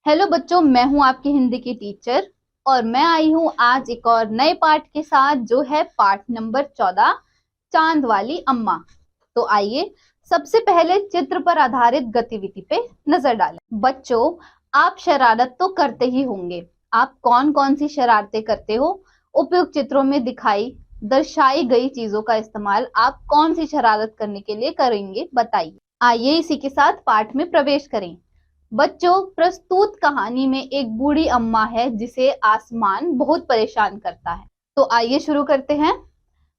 Hello बच्चों, मैं हूं आपकी हिंदी की टीचर और मैं आई हूं आज एक और नए पाठ के साथ जो है पाठ नंबर 14 चांद वाली अम्मा। तो आइए सबसे पहले चित्र पर आधारित गतिविधि पे नजर डालें। बच्चों, आप शरारत तो करते ही होंगे। आप कौन कौन सी शरारतें करते हो? उपयुक्त चित्रों में दिखाई दर्शाई गई चीजों का इस्तेमाल आप कौन सी शरारत करने के लिए करेंगे, बताइए। आइए इसी के साथ पाठ में प्रवेश करें। बच्चों, प्रस्तुत कहानी में एक बूढ़ी अम्मा है जिसे आसमान बहुत परेशान करता है। तो आइए शुरू करते हैं।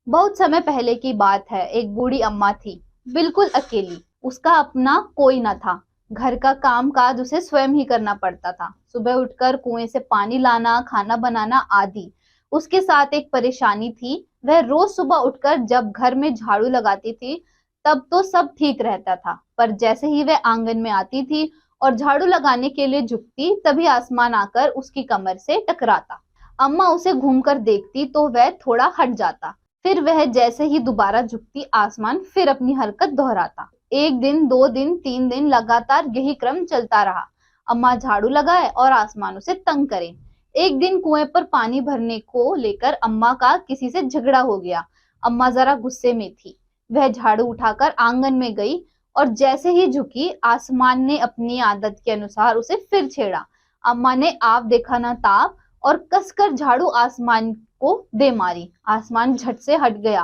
बहुत समय पहले की बात है। एक बूढ़ी अम्मा थी, बिल्कुल अकेली। उसका अपना कोई न था। घर का काम काज उसे स्वयं ही करना पड़ता था। सुबह उठकर कुएं से पानी लाना, खाना बनाना आदि। उसके साथ एक परेशानी थी। वह रोज सुबह उठकर जब घर में झाड़ू लगाती थी तब तो सब ठीक रहता था, पर जैसे ही वह आंगन में आती थी और झाड़ू लगाने के लिए झुकती तभी आसमान आकर उसकी कमर से टकराता। अम्मा उसे घूमकर देखती तो वह थोड़ा हट जाता। फिर वह जैसे ही दोबारा झुकती आसमान फिर अपनी हरकत दोहराता। एक दिन, 2 दिन, 3 दिन लगातार यही क्रम चलता रहा। अम्मा झाड़ू लगाए और आसमान उसे तंग करे। एक दिन कुएं पर पानी भरने को लेकर अम्मा का किसी से झगड़ा हो गया। अम्मा जरा गुस्से में थी। वह झाड़ू उठाकर आंगन में गई और जैसे ही झुकी आसमान ने अपनी आदत के अनुसार उसे फिर छेड़ा। अम्मा ने आप देखा ना ताप और कसकर झाड़ू आसमान को दे मारी। आसमान झट से हट गया,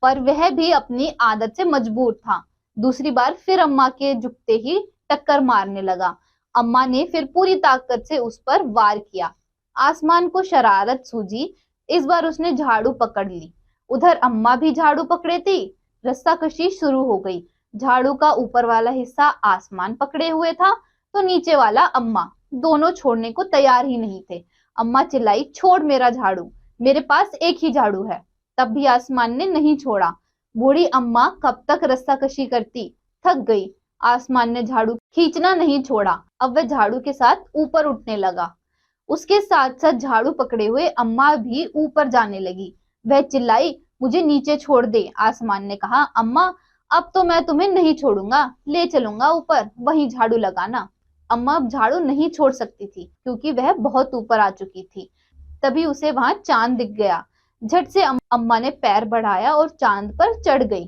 पर वह भी अपनी आदत से मजबूर था। दूसरी बार फिर अम्मा के झुकते ही टक्कर मारने लगा। अम्मा ने फिर पूरी ताकत से उस पर वार किया। आसमान को शरारत सूझी। इस बार उसने झाड़ू पकड़ ली। उधर अम्मा भी झाड़ू पकड़े थी। रस्साकशी शुरू हो गई। झाड़ू का ऊपर वाला हिस्सा आसमान पकड़े हुए था तो नीचे वाला अम्मा। दोनों छोड़ने को तैयार ही नहीं थे। अम्मा चिल्लाई, छोड़ मेरा झाड़ू, मेरे पास एक ही झाड़ू है। तब भी आसमान ने नहीं छोड़ा। बूढ़ी अम्मा कब तक रस्साकशी करती, थक गई। आसमान ने झाड़ू खींचना नहीं छोड़ा। अब वह झाड़ू के साथ ऊपर उठने लगा। उसके साथ साथ झाड़ू पकड़े हुए अम्मा भी ऊपर जाने लगी। वह चिल्लाई, मुझे नीचे छोड़ दे। आसमान ने कहा, अम्मा अब तो मैं तुम्हें नहीं छोड़ूंगा, ले चलूंगा ऊपर, वहीं झाड़ू लगाना। अम्मा अब झाड़ू नहीं छोड़ सकती थी क्योंकि वह बहुत ऊपर आ चुकी थी। तभी उसे वहां चांद दिख गया। झट से अम्मा ने पैर बढ़ाया और चांद पर चढ़ गई,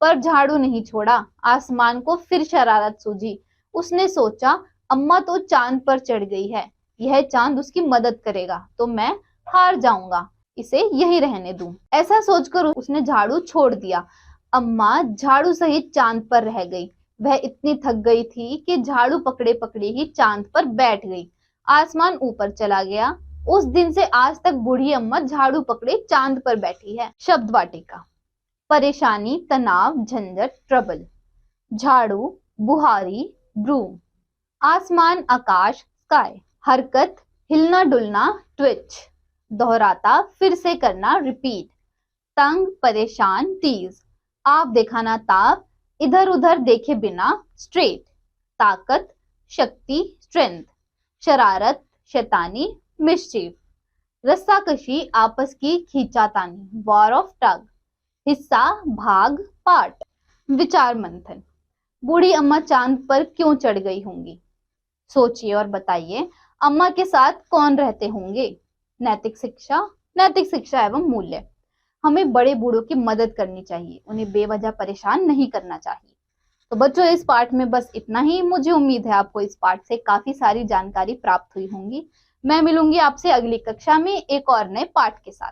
पर झाड़ू नहीं छोड़ा। आसमान को फिर शरारत सूझी। उसने सोचा, अम्मा तो चांद पर चढ़ गई है, यह चांद उसकी मदद करेगा तो मैं हार जाऊंगा, इसे यही रहने दूं। ऐसा सोचकर उसने झाड़ू छोड़ दिया। अम्मा झाड़ू सहित चांद पर रह गई। वह इतनी थक गई थी कि झाड़ू पकड़े पकड़े ही चांद पर बैठ गई। आसमान ऊपर चला गया। उस दिन से आज तक बूढ़ी अम्मा झाड़ू पकड़े चांद पर बैठी है। शब्द वाटिका। परेशानी, तनाव, झंझट, ट्रबल। झाड़ू, बुहारी, ब्रूम। आसमान, आकाश, स्काई। हरकत, हिलना डुलना, ट्विच। दोहराता, फिर से करना, रिपीट। तंग, परेशान, टीज। आप दिखाना, ताप। इधर उधर देखे बिना, स्ट्रेट। ताकत, शक्ति, स्ट्रेंथ। शरारत, शैतानी, मिस्चीफ। रस्साकशी, आपस की खींचातानी, वॉर ऑफ टग। हिस्सा, भाग, पार्ट। विचार मंथन। बूढ़ी अम्मा चांद पर क्यों चढ़ गई होंगी? सोचिए और बताइए। अम्मा के साथ कौन रहते होंगे? नैतिक शिक्षा एवं मूल्य। हमें बड़े बूढ़ों की मदद करनी चाहिए, उन्हें बेवजह परेशान नहीं करना चाहिए। तो बच्चों, इस पाठ में बस इतना ही। मुझे उम्मीद है आपको इस पाठ से काफी सारी जानकारी प्राप्त हुई होंगी। मैं मिलूंगी आपसे अगली कक्षा में एक और नए पाठ के साथ।